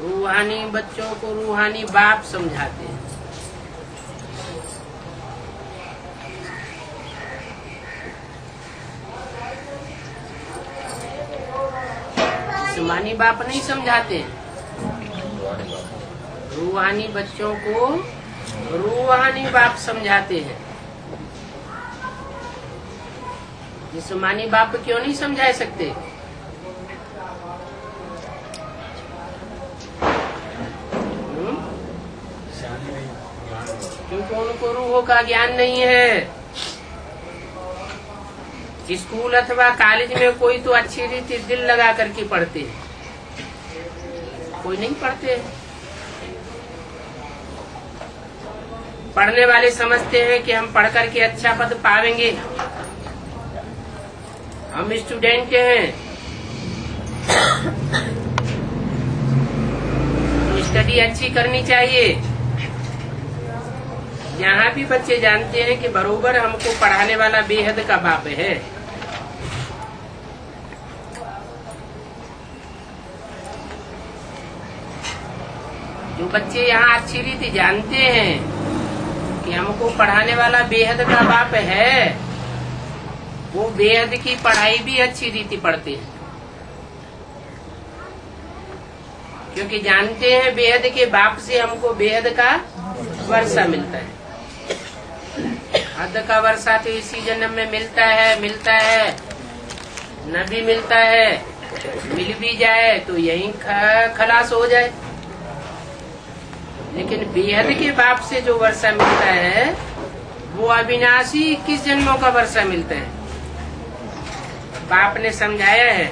रूहानी बच्चों को रूहानी बाप समझाते हैं। जिस्मानी बाप नहीं समझाते हैं। रूहानी बच्चों को रूहानी बाप समझाते हैं। जिस्मानी बाप क्यों नहीं समझा सकते? क्योंकि उनको रूहों का ज्ञान नहीं है। स्कूल अथवा कॉलेज में कोई तो अच्छी रीति दिल लगा करके पढ़ते हैं, कोई नहीं पढ़ते। पढ़ने वाले समझते हैं कि हम पढ़ करके अच्छा पद पावेंगे, हम स्टूडेंट हैं तो स्टडी अच्छी करनी चाहिए। यहाँ भी बच्चे जानते हैं कि बरोबर हमको पढ़ाने वाला बेहद का बाप है। जो बच्चे यहाँ अच्छी रीति जानते हैं कि हमको पढ़ाने वाला बेहद का बाप है, वो बेहद की पढ़ाई भी अच्छी रीति पढ़ते हैं, क्योंकि जानते हैं बेहद के बाप से हमको बेहद का वर्षा मिलता है। हद का वर्षा तो इसी जन्म में मिलता है, न भी मिलता है, मिल भी जाए तो यहीं खलास हो जाए। लेकिन बेहद के बाप से जो वर्षा मिलता है वो अविनाशी 21 जन्मों का वर्षा मिलता है। बाप ने समझाया है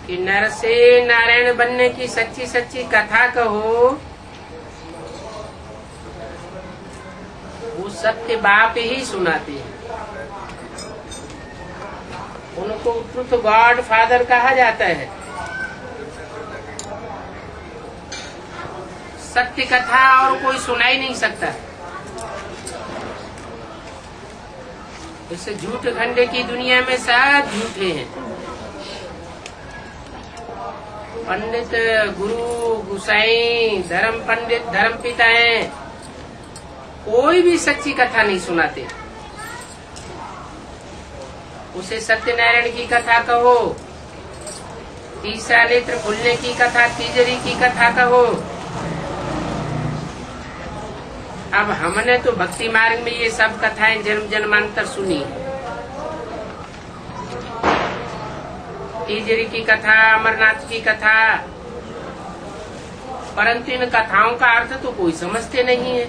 कि नर से नारायण बनने की सच्ची सच्ची कथा कहो, वो सत्य बाप ही सुनाते हैं। उनको ट्रुथ गॉड फादर कहा जाता है। सत्य कथा और कोई सुना ही नहीं सकता। इस झूठ खंडे की दुनिया में सब झूठे हैं। पंडित, गुरु, गुसाई, धर्म पंडित, धर्म पिता हैं, कोई भी सच्ची कथा नहीं सुनाते। उसे सत्यनारायण की कथा कहो, तीसरा नेत्र खुलने की कथा, तीजरी की कथा कहो। अब हमने तो भक्ति मार्ग में ये सब कथाएं जन्म जन्मांतर सुनी। तीजरी की कथा, अमरनाथ की कथा, परंतु इन कथाओं का अर्थ तो कोई समझते नहीं है।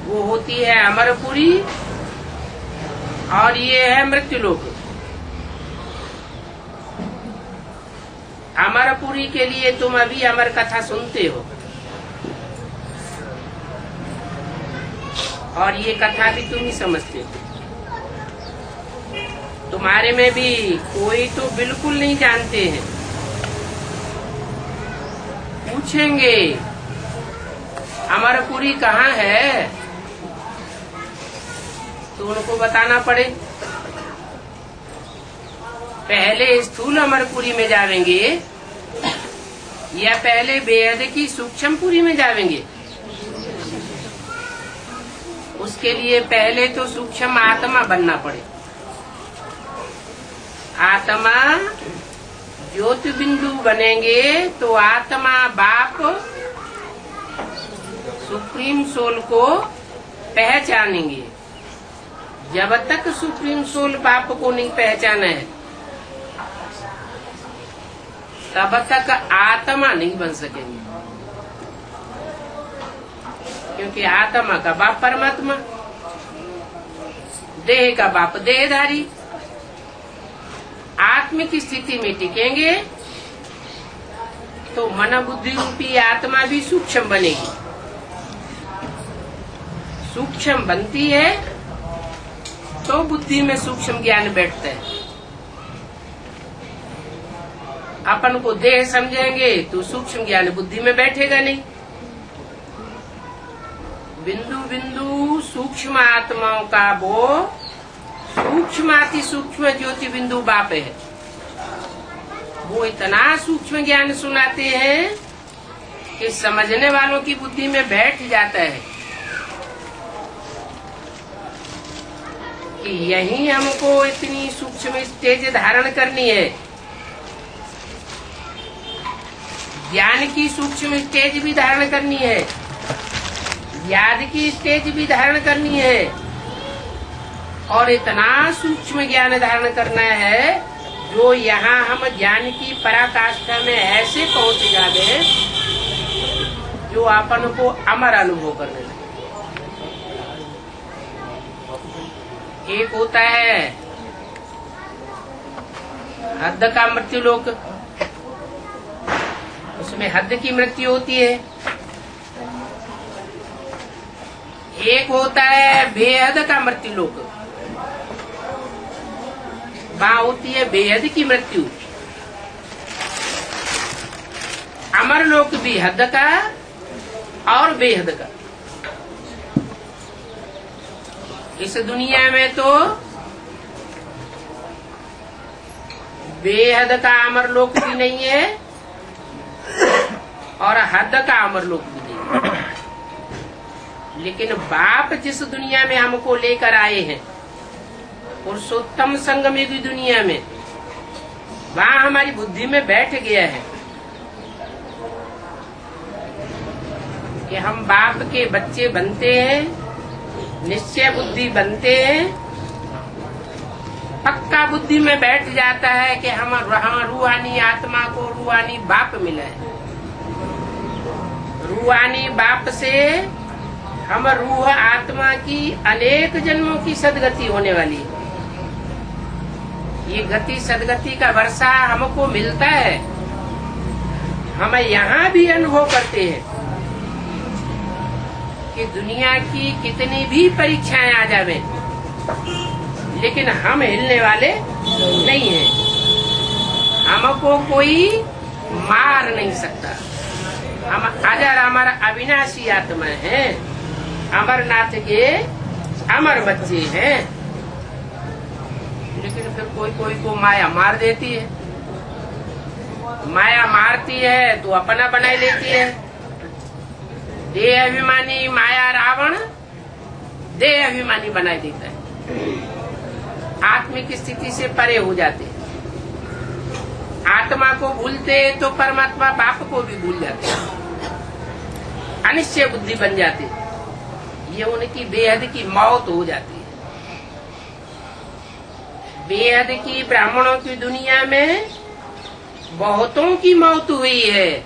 वो होती है अमरपुरी और ये है मृत्युलोक। अमरपुरी के लिए तुम अभी अमर कथा सुनते हो और ये कथा भी तुम ही समझते हो। तुम्हारे में भी कोई तो बिल्कुल नहीं जानते हैं। पूछेंगे अमरपुरी कहाँ है तो उनको बताना पड़े। पहले स्थूल अमरपुरी में जावेंगे या पहले बेहद की सूक्ष्मपुरी में जावेंगे? उसके लिए पहले तो सूक्ष्म आत्मा बनना पड़े। आत्मा ज्योति बिंदु बनेंगे तो आत्मा बाप सुप्रीम सोल को पहचानेंगे। जब तक सुप्रीम सोल बाप को नहीं पहचाना है तब तक आत्मा नहीं बन सकेंगे, क्योंकि आत्मा का बाप परमात्मा, देह का बाप देहधारी। आत्मिक स्थिति में टिकेंगे तो मन बुद्धि रूपी आत्मा भी सूक्ष्म बनेगी। सूक्ष्म बनती है तो बुद्धि में सूक्ष्म ज्ञान बैठता है। अपन को देह समझेंगे तो सूक्ष्म ज्ञान बुद्धि में बैठेगा नहीं। बिंदु बिंदु सूक्ष्म आत्माओं का वो सूक्ष्म अति सूक्ष्म ज्योति बिंदु बाप है। वो इतना सूक्ष्म ज्ञान सुनाते हैं कि समझने वालों की बुद्धि में बैठ जाता है कि यही हमको इतनी सूक्ष्म स्टेज धारण करनी है। ज्ञान की सूक्ष्म स्टेज भी धारण करनी है, याद की स्टेज भी धारण करनी है, और इतना सूक्ष्म ज्ञान धारण करना है जो यहाँ हम ज्ञान की पराकाष्ठा में ऐसे पहुंच जावे जो अपन को अमर अनुभव करने लगे। एक होता है हद का मृत्यु लोक, उसमें हद की मृत्यु होती है। एक होता है बेहद का मृत्यु लोक, वहां होती है बेहद की मृत्यु। अमर लोक भी हद का और बेहद का। इस दुनिया में तो बेहद का अमर लोक भी नहीं है और हद का अमर लोक भी नहीं है। लेकिन बाप जिस दुनिया में हमको लेकर आए हैं, पुरुषोत्तम संगम की दुनिया में, वहां हमारी बुद्धि में बैठ गया है कि हम बाप के बच्चे बनते हैं, निश्चय बुद्धि बनते हैं। पक्का बुद्धि में बैठ जाता है कि हम रूहानी आत्मा को रूहानी बाप मिला है। रूहानी बाप से हम रूह आत्मा की अनेक जन्मों की सदगति होने वाली है। ये गति सदगति का वर्षा हमको मिलता है, हम यहाँ भी अनुभव करते हैं कि दुनिया की कितनी भी परीक्षाएं आ जावे, लेकिन हम हिलने वाले नहीं हैं। हमको कोई मार नहीं सकता। हम अजर अमर अविनाशी आत्मा हैं, अमरनाथ के अमर बच्चे हैं। लेकिन फिर कोई कोई को माया मार देती है। माया मारती है तो अपना बनाई लेती है। देह अभिमानी माया रावण देह अभिमानी बनाई देता है। आत्मिक स्थिति से परे हो जाते हैं। आत्मा को भूलते तो परमात्मा बाप को भी भूल जाते। अनिश्चय बुद्धि बन जाती, ये उनकी बेहद की मौत हो जाती है। बेहद की ब्राह्मणों की दुनिया में बहुतों की मौत हुई है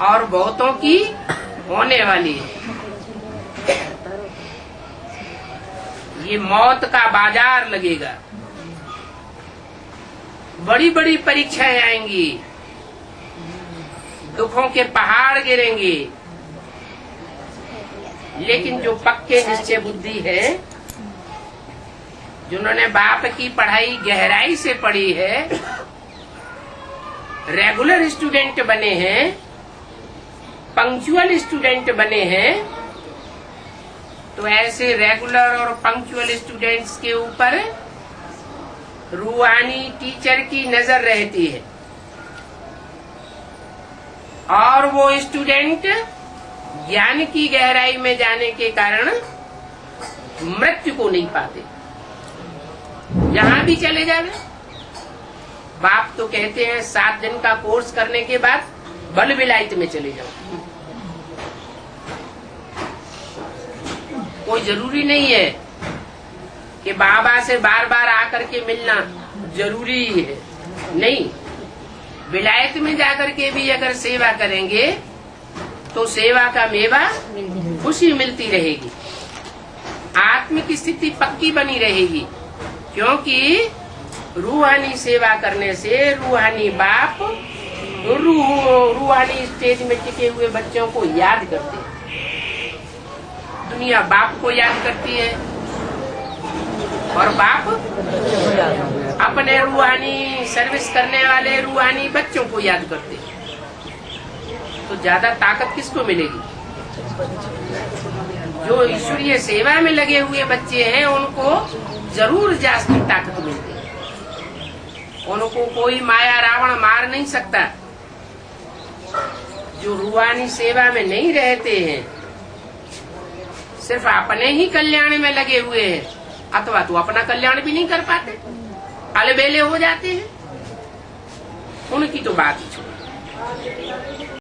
और बहुतों की होने वाली है। ये मौत का बाजार लगेगा, बड़ी बड़ी परीक्षाएं आएंगी, दुखों के पहाड़ गिरेंगे। लेकिन जो पक्के निश्चय बुद्धि है, जिन्होंने बाप की पढ़ाई गहराई से पढ़ी है, रेगुलर स्टूडेंट बने हैं, पंक्चुअल स्टूडेंट बने हैं, तो ऐसे रेगुलर और पंक्चुअल स्टूडेंट्स के ऊपर रूहानी टीचर की नजर रहती है और वो स्टूडेंट ज्ञान की गहराई में जाने के कारण मृत्यु को नहीं पाते। जहां भी चले जावे, बाप तो कहते हैं 7 दिन का कोर्स करने के बाद बल विलायत में चले जाओ। कोई जरूरी नहीं है कि बाबा से बार बार आकर के मिलना जरूरी है, नहीं। विलायत में जाकर के भी अगर सेवा करेंगे तो सेवा का मेवा खुशी मिलती रहेगी, आत्मिक स्थिति पक्की बनी रहेगी। क्योंकि रूहानी सेवा करने से रूहानी बाप रूहानी स्टेज में टिके हुए बच्चों को याद करते हैं। दुनिया बाप को याद करती है और बाप अपने रूहानी सर्विस करने वाले रूहानी बच्चों को याद करते हैं। तो ज्यादा ताकत किसको मिलेगी? जो ईश्वरीय सेवा में लगे हुए बच्चे हैं उनको जरूर जास्ती ताकत मिलती है। उनको कोई माया रावण मार नहीं सकता। जो रूहानी सेवा में नहीं रहते हैं, सिर्फ अपने ही कल्याण में लगे हुए हैं, अथवा तो अपना कल्याण भी नहीं कर पाते, अलबेले हो जाते हैं, उनकी तो बात ही छोड़ो।